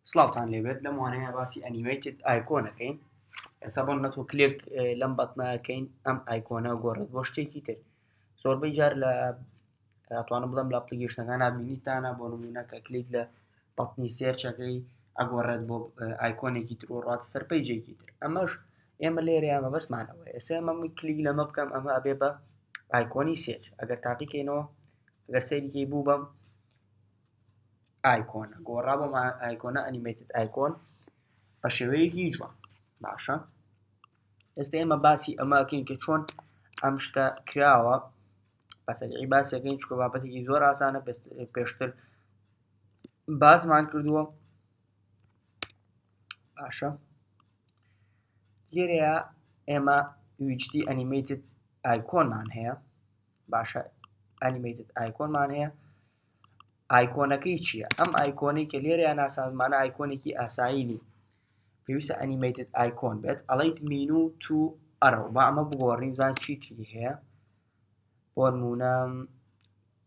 سڵاوتان لێبێت لەم وانەیە باسی ئەنیمەیتد ئایکۆنەکەین. ئێستا بۆ نەتۆ کلێک لەم بەتنەکەین ئەم ئایکۆنە گۆڕێت بۆ شتێکی تر. زۆربەی جار لە ئەتوانم بڵێم لە ئەپلیکیشنەکانە بینیتانە بۆ نمونە کە کلیک لە بەتنی سێرچەکەی ئەگۆڕێت بۆ ئایکۆنێکی تر و ڕاتە سەر پەیجێکی تر. ئەمەش ئێمە لێرە ئەمە بەسمانەوە. ئێستا ئەمە کلیک لەمە بکەم ئەمە ئەبێ بە ئایکۆنی سێرچ. ئەگەر تاقیکەینەوە ئەگەر سەیریکەی بوو بەم ئایکۆنە گۆڕا بۆ ئایکۆنە ئەنیمەیتد ئایکۆن بە شێوەیەکی جوان. باشە ئێستا ئێمە باسی ئەمەکەین کە چۆن ئەم شتە کراوە بەسەریعی باسەکەین چکە بابەتێکی زۆر ئاسانە پێشتر باسمان کردووە. باشە لێرەیە ئێمە ویجدی ئەنیمەیتد ئایکۆنمان هەیە. باشە ئەنیمەیتد ئایکۆنمان هەیە. ئایکۆنەکەی چییە؟ ئەم ئایکۆنەی کە لێرەیە ناسانمانە ئایکۆنێکی ئاساییی پێویستە ئەنیمەیتد ئایکۆن بێت. ئەڵەیت مینو تو ئەرەو با ئەمە بگۆڕین زان چیتری هەیە. بۆ نمونە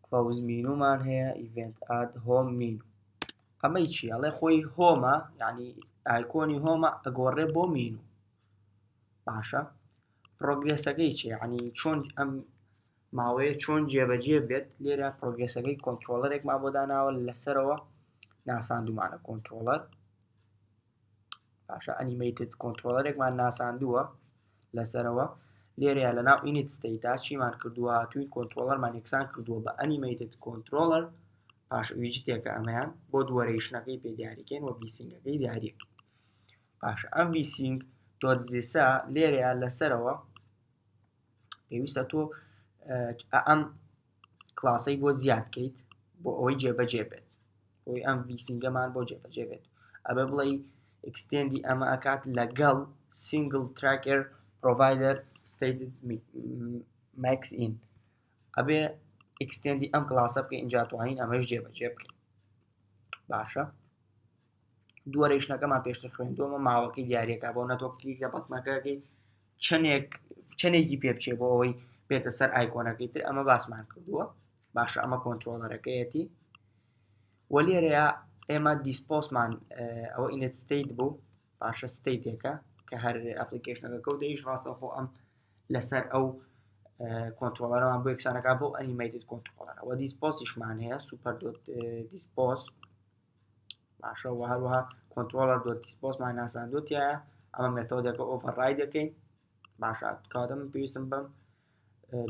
کلۆز مینومان هەیە ئیڤنت ئاد هۆم مینو. ئەمەی چی؟ ئەڵێ خۆی هۆمە یعنی ئایکۆنی هۆمە ئەگۆڕێ بۆ مینو. باشە پرۆگرێسەکەی چی؟ یعنی چۆن ئەم ماوەیە چۆن جێبەجێ بێت. لێرە پرۆگرێسەکەی کۆنترۆلەرێکمان بۆ داناوە لەسەرەوە ناساندومانە کۆنترۆلەر. باشە ئەنیمەیتد کۆنترۆلەرێکمان ناساندووە لەسەرەوە. لێرەیە لە ناو ئینیت ستەیتا چیمان کردووە؟ هاتووین کۆنترۆلەرمان یەکسان کردووە بە ئەنیمەیتد کۆنترۆلەر. پاشە ویجتێکە ئەمەیان بۆ دووەرەیشنەکەی پێ دیاریکەین و ڤیسینگەکەی دیاریکەین. باشە ئەم ڤیسینگ دۆت زیسا لێرەیە لەسەرەوە پێویستە تۆ ئەم کلاسەی بۆ زیادکەیت بۆ ئەوەی جێبەجێ بێت، بۆی ئەم ڤیسینگەمان بۆ جێبەجێ بێت. ئەبێ بڵێ ئەکستێندی ئەمە ئەکات لەگەڵ سینگل تراکر پرۆڤایدەر ستەیتد ماکس ئین. ئەبێ ئەکستێندی ئەم کلاسە بکە ئینجا توانین ئەمەش جێبەجێ بکەین. باشە دووەرەیشنەکەمان پێشتر خوێندووەمە ماوەکەی دیارەکە بۆ نەتۆ کلیک لە بەتنەکەی چەندێکی پێ بچێ بۆ ئەوەی بێتە سەر ئایکۆنەکەی تر. ئەمە باسمان کردووە. باشە ئەمە کۆنترۆلەرەکەیەتی. وە لێرەیە ئێمە دیسپۆسمان ئەوە ئینت ستەیت بوو. باشە ستەیتێکە کە هەر ئەپلیکیشنەکە کەوتەیش ڕاستەخۆ ئەم لەسەر ئەو کۆنترۆلەرەمان بۆ یەکسانەکە بۆ ئەنیمەیتد کۆنترۆلەر. ئەوە دیسپۆسیشمان هەیە سوپەر دۆت دیسپۆس. باشە و هەروەها کۆنترۆلەر دۆت دیسپۆسمان ناساندوتیایە. ئەمە مێتۆدێکە ئۆڤەرڕاید دەکەین. باشە کاتەم پێویستم بم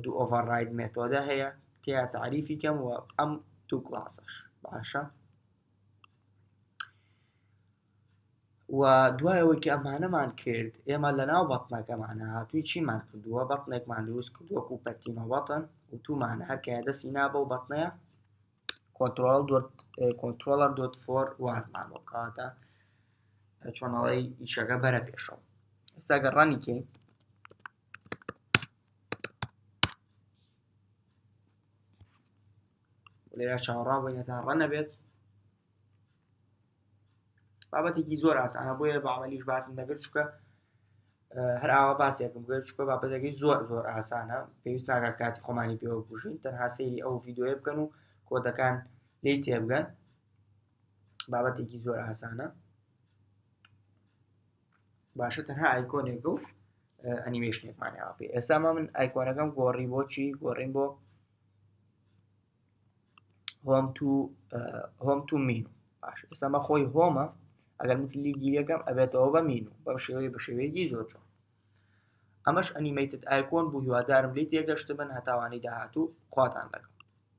دوو ئۆڤەرڕاید مێتۆدە هەیە تیا تعریفی کەم و ئەم دوو کلاسەش. باشە و دوایەوەی کە ئەمانەمان کرد ئێمە لە ناو بەتنەکەمانە هاتووی چیمان کردووە؟ بەتنێکمان دروست کردووە کوپەرتینۆ بەتن و تومانە هەرکایە دەستی نابە و بەتنەیە کۆنترۆلەر دۆت فۆر وارمان بۆ کاتە چۆنەڵی ئیشەکە بەرە پێشەوە. ئێستا گە ڕەنیکەین لێرە چاوەڕوان بووینە تا ڕەنەبێت. بابەتێکی زۆر ئاسانە بۆیە بە عەمەلیش باسم دەکرد چونکە هەر ئاوا باسێکم کرد چونکە بابەتەکەی زۆر زۆر ئاسانە. پێویست ناکات کاتی خۆمانی پێوە بکوژین، تەنها سەیری ئەو ڤیدیۆیە بکەن و کۆدەکان لێی تێبگەن. بابەتێکی زۆر ئاسانە. باشە تەنها ئایکۆنێکە و ئەنیمێشنێکمانیاوە پێ. ئێستا من ئایکۆنەکەم گۆڕی بۆ چی؟ گۆڕین بۆ هۆم تو مینو. باش ئێستا مە خۆی هۆمە ئەگەر من کلیکی یەکەم ئەبێتەوە بە مینو بە شێوەیەکی زۆر جوان. ئەمەش ئەنیمەیتد ئایکۆن بوو. هیوادارم لێی تێگەشت بن. هەتاوانی داهاتوو خواتان لەگەڵ.